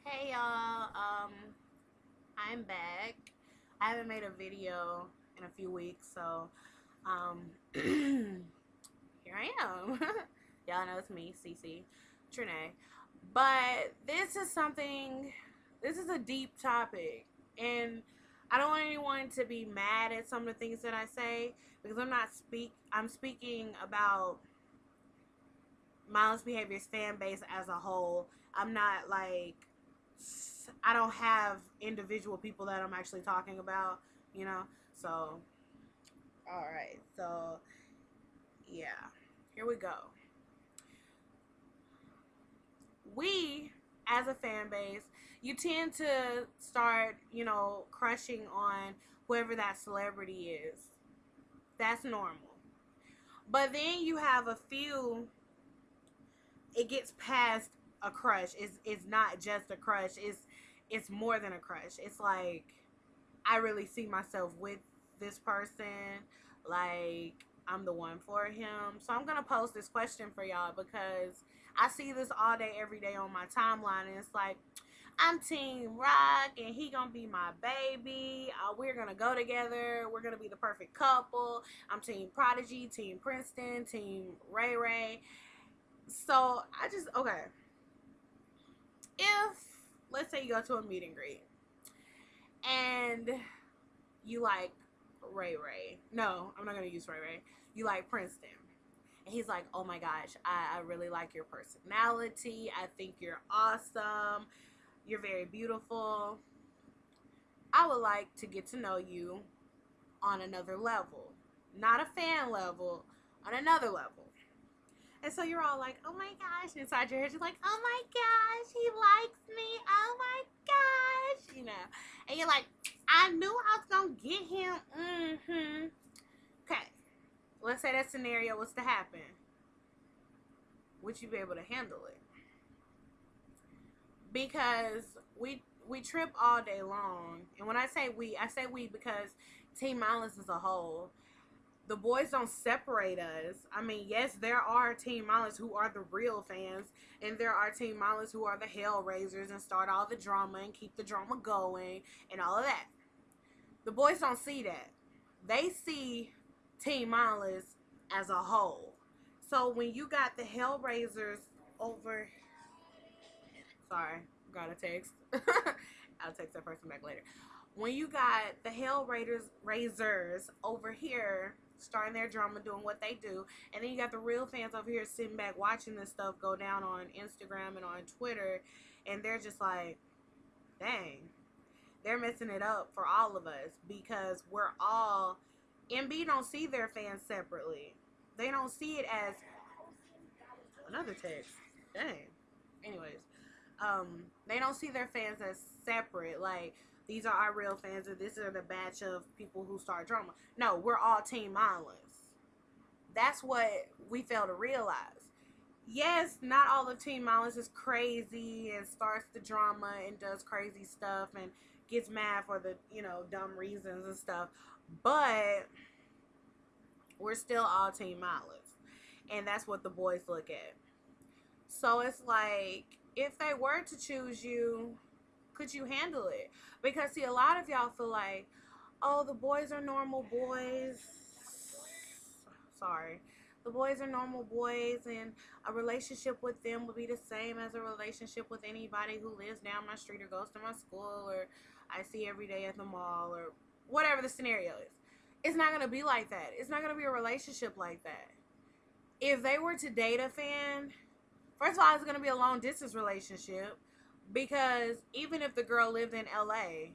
Hey y'all, I'm back. I haven't made a video in a few weeks, so here I am. Y'all know it's me, Cece Trinae. But this is a deep topic, and I don't want anyone to be mad at some of the things that I say because I'm speaking about Mindless Behavior's fan base as a whole. I'm not like I don't have individual people that I'm actually talking about, you know. So, all right. So, yeah. Here we go. We as a fan base, you tend to start, crushing on whoever that celebrity is. That's normal. But then you have a few it gets past a crush. It's not just a crush. It's more than a crush. It's like I really see myself with this person. Like I'm the one for him. So I'm gonna post this question for y'all because I see this all day, every day on my timeline, and it's like I'm Team Rock, and he gonna be my baby. We're gonna go together. We're gonna be the perfect couple. I'm Team Prodigy, Team Princeton, Team Ray Ray. So okay. If let's say you go to a meet and greet and you like Ray Ray. No, I'm not gonna use Ray Ray. You like Princeton. And he's like, oh my gosh, I really like your personality. I think you're awesome. You're very beautiful. I would like to get to know you on another level. Not a fan level, on another level. And so you're all like, oh my gosh. Inside your head, you're like, oh my gosh, he likes me. Oh my gosh. And you're like, I knew I was going to get him. Mm-hmm. Okay. Let's say that scenario was to happen. Would you be able to handle it? Because we trip all day long. And when I say we because Team Mindless as a whole, the boys don't separate us. I mean, yes, there are Team Mindless who are the real fans, and there are Team Mindless who are the hellraisers and start all the drama and keep the drama going and all of that. The boys don't see that. They see Team Mindless as a whole. So when you got the hellraisers over, sorry, got a text. I'll text that person back later. When you got the hellraisers over here starting their drama, doing what they do, and then you got the real fans over here sitting back watching this stuff go down on Instagram and on Twitter, and they're just like, dang, they're messing it up for all of us because we're all MB don't see their fans separately. They don't see it as another text. Dang. Anyways, they don't see their fans as separate. Like these are our real fans, or this are the batch of people who start drama. No, we're all Team Mindless. That's what we fail to realize. Yes, not all of Team Mindless is crazy and starts the drama and does crazy stuff and gets mad for the dumb reasons and stuff, but we're still all Team Mindless, and that's what the boys look at. So it's like, if they were to choose you, could you handle it? Because see, a lot of y'all feel like, oh, the boys are normal boys. Sorry. The boys are normal boys, and a relationship with them would be the same as a relationship with anybody who lives down my street or goes to my school or I see every day at the mall or whatever the scenario is. It's not going to be like that. It's not going to be a relationship like that. If they were to date a fan, first of all, it's going to be a long distance relationship because even if the girl lived in LA,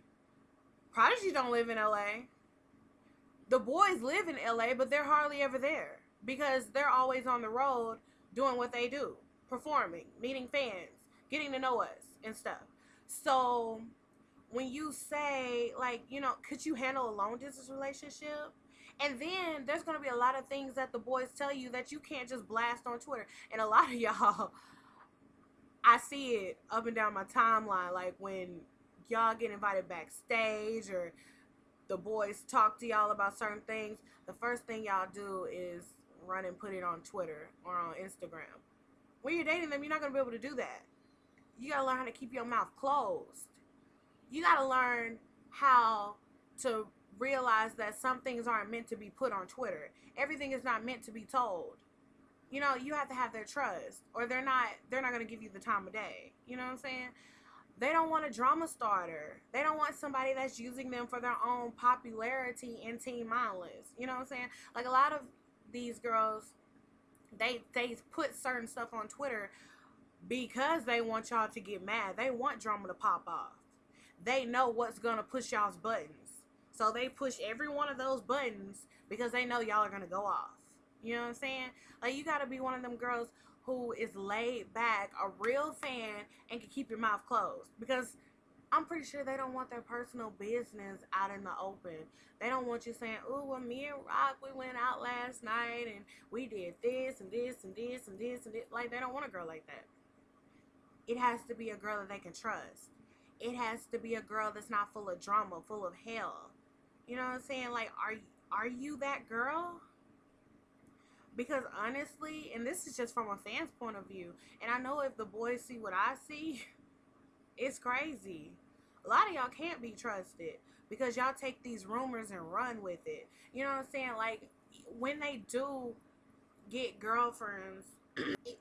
Prodigy don't live in LA. The boys live in LA, but they're hardly ever there because they're always on the road doing what they do, performing, meeting fans, getting to know us and stuff. So when you say, like, could you handle a long distance relationship? And then there's going to be a lot of things that the boys tell you that you can't just blast on Twitter. And a lot of y'all, I see it up and down my timeline, like when y'all get invited backstage or the boys talk to y'all about certain things, the first thing y'all do is run and put it on Twitter or on Instagram. When you're dating them, you're not going to be able to do that. You gotta learn how to keep your mouth closed. You gotta learn how to realize that some things aren't meant to be put on Twitter. Everything is not meant to be told. You know, you have to have their trust, or they're not gonna give you the time of day. You know what I'm saying? They don't want a drama starter. They don't want somebody that's using them for their own popularity and team mindless. You know what I'm saying? Like a lot of these girls, they put certain stuff on Twitter because they want y'all to get mad. They want drama to pop off. They know what's gonna push y'all's buttons. So they push every one of those buttons because they know y'all are gonna go off. You know what I'm saying? Like, you gotta be one of them girls who is laid back, a real fan, and can keep your mouth closed. Because I'm pretty sure they don't want their personal business out in the open. They don't want you saying, "Ooh, well, me and Rock, we went out last night and we did this and this and this and this and this." Like, they don't want a girl like that. It has to be a girl that they can trust. It has to be a girl that's not full of drama, full of hell. You know what I'm saying? Like, are you that girl? Because honestly, and this is just from a fan's point of view, and I know if the boys see what I see, it's crazy. A lot of y'all can't be trusted because y'all take these rumors and run with it. You know what I'm saying? Like, when they do get girlfriends, it,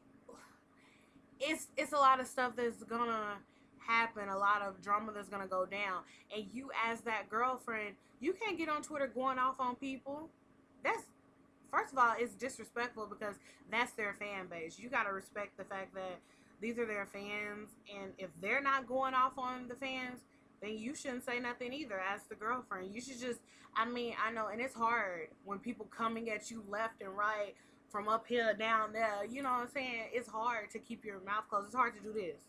it's a lot of stuff that's gonna happen, a lot of drama that's gonna go down, and you as that girlfriend, you can't get on Twitter going off on people. That's, first of all, it's disrespectful because that's their fan base. You gotta respect the fact that these are their fans, and if they're not going off on the fans, then you shouldn't say nothing either as the girlfriend. You should just, I mean, I know, and it's hard when people coming at you left and right, from up here, down there, you know what I'm saying? It's hard to keep your mouth closed. It's hard to do this.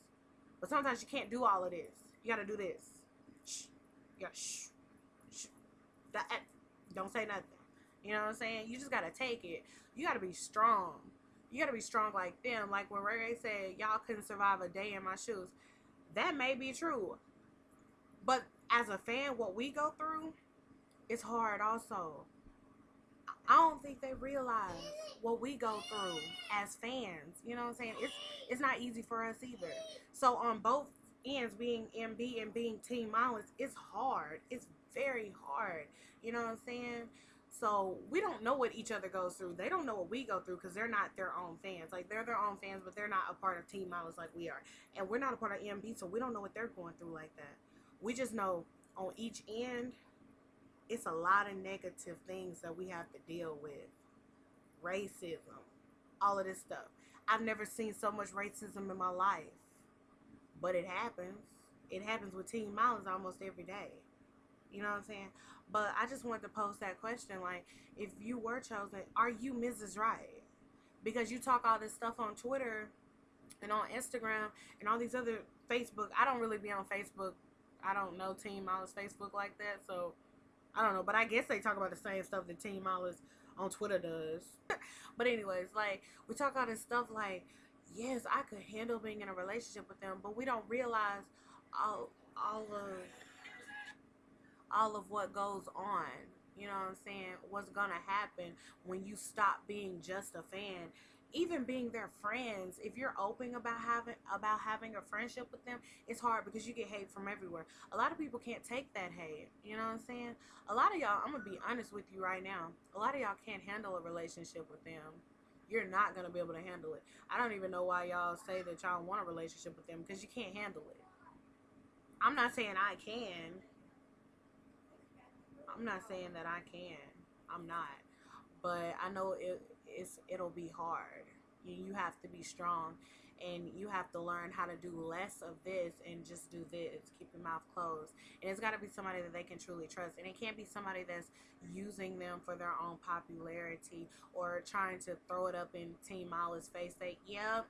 But sometimes you can't do all of this. You gotta do this. Shh. You gotta shh. Shh. Don't say nothing. You know what I'm saying? You just gotta take it. You gotta be strong. You gotta be strong like them. Like when Ray Ray said, y'all couldn't survive a day in my shoes. That may be true. But as a fan, what we go through is hard also. I don't think they realize what we go through as fans. You know what I'm saying? It's not easy for us either. So on both ends, being MB and being Team Mindless, it's hard. It's very hard. You know what I'm saying? So we don't know what each other goes through. They don't know what we go through because they're not their own fans. Like, they're their own fans, but they're not a part of Team Mindless like we are. And we're not a part of MB, so we don't know what they're going through like that. We just know on each end, it's a lot of negative things that we have to deal with. Racism, all of this stuff. I've never seen so much racism in my life, but it happens. It happens with Teen Mountains almost every day. You know what I'm saying? But I just wanted to pose that question, like, if you were chosen, are you Mrs. Right? Because you talk all this stuff on Twitter and on Instagram and all these other Facebook. I don't really be on Facebook. I don't know Teen Mountains Facebook like that, so I don't know, but I guess they talk about the same stuff that Team Mindless on Twitter does. But anyways, like, we talk all this stuff like, yes, I could handle being in a relationship with them, but we don't realize all of what goes on. You know what I'm saying? What's gonna happen when you stop being just a fan, even being their friends. If you're open about having a friendship with them, it's hard because you get hate from everywhere. A lot of people can't take that hate. You know what I'm saying? A lot of y'all, I'm gonna be honest with you right now, a lot of y'all can't handle a relationship with them. You're not gonna be able to handle it. I don't even know why y'all say that y'all want a relationship with them, because you can't handle it. I'm not saying I can. I'm not saying that I can. I'm not. But I know it'll be hard. You have to be strong, and you have to learn how to do less of this and just do this. Keep your mouth closed. And it's got to be somebody that they can truly trust. And it can't be somebody that's using them for their own popularity or trying to throw it up in Team Mindless' face. Say, yeah,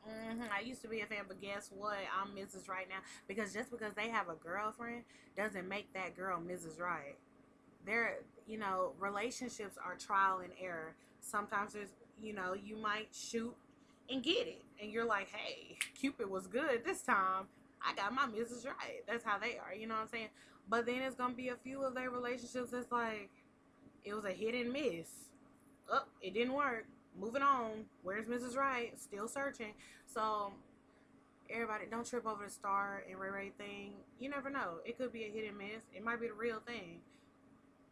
I used to be a fan, but guess what? I'm Mrs. Right now. Because just because they have a girlfriend doesn't make that girl Mrs. Right. Relationships are trial and error. Sometimes there's, you might shoot and get it. And you're like, hey, Cupid was good this time. I got my Mrs. Right. That's how they are, you know what I'm saying? But then it's going to be a few of their relationships that's like, it was a hit and miss. Oh, it didn't work. Moving on. Where's Mrs. Right? Still searching. So Everybody, don't trip over the Star and Ray Ray thing. You never know. It could be a hit and miss. It might be the real thing.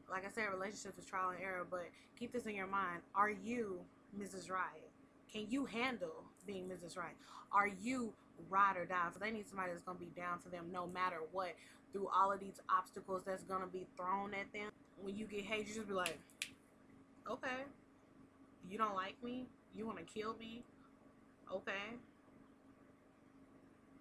Like I said, relationships is trial and error, but keep this in your mind. Are you Mrs. Right? Can you handle being Mrs. Right? Are you ride or die? So they need somebody that's going to be down for them no matter what. Through all of these obstacles that's going to be thrown at them. When you get hate, you just be like, okay. You don't like me? You want to kill me? Okay.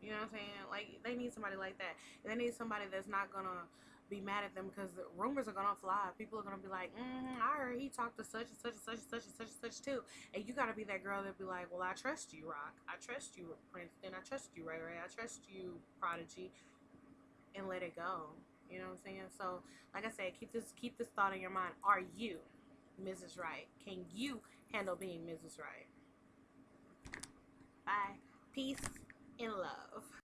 You know what I'm saying? Like, they need somebody like that. They need somebody that's not going to be mad at them, because the rumors are going to fly. People are going to be like, I heard he talked to such and such and such and such and such and such too. And you got to be that girl that be like, well, I trust you, Rock. I trust you, Princeton. I trust you, Ray Ray. I trust you, Prodigy. And let it go. You know what I'm saying? So, like I said, keep this thought in your mind. Are you Mrs. Right? Can you handle being Mrs. Right? Bye. Peace and love.